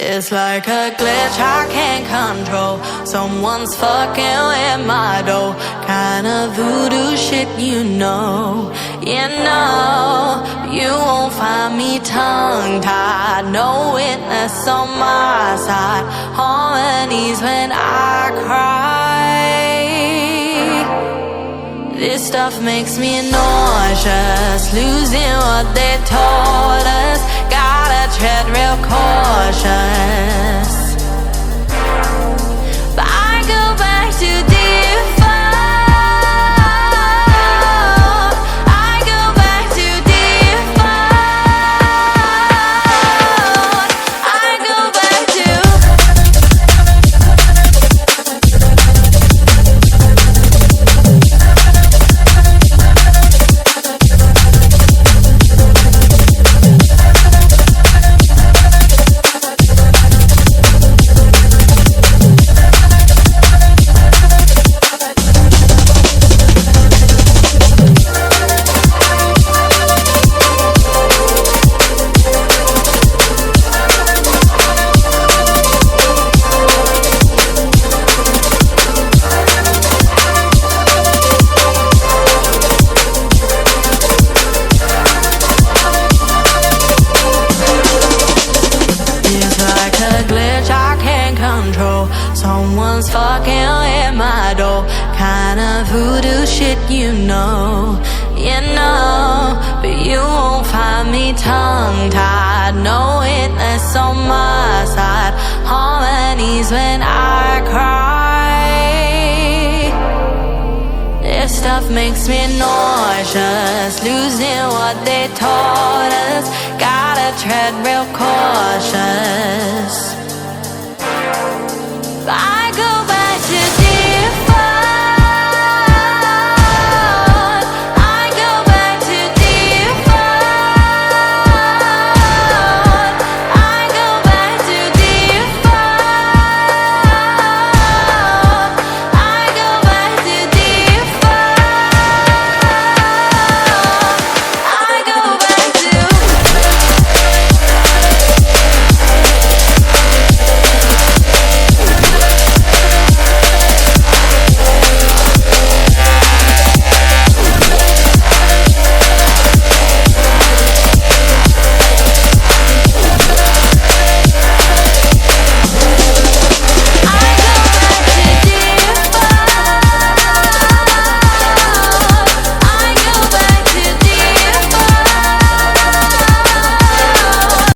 It's like a glitch I can't control. Someone's fucking with my dough. Kinda voodoo shit, you know. You won't find me tongue-tied. No witness on my side. Harmonies when I cry. This stuff makes me nauseous, losing what they taught us. Gotta tread real cautious. But I go back to default. I go back to default. I go back to someone's fucking with my dough. Kinda voodoo shit, you know. But you won't find me tongue-tied. No witness on my side. Harmonies when I cry. This stuff makes me nauseous, losing what they taught us. Gotta tread real cautious.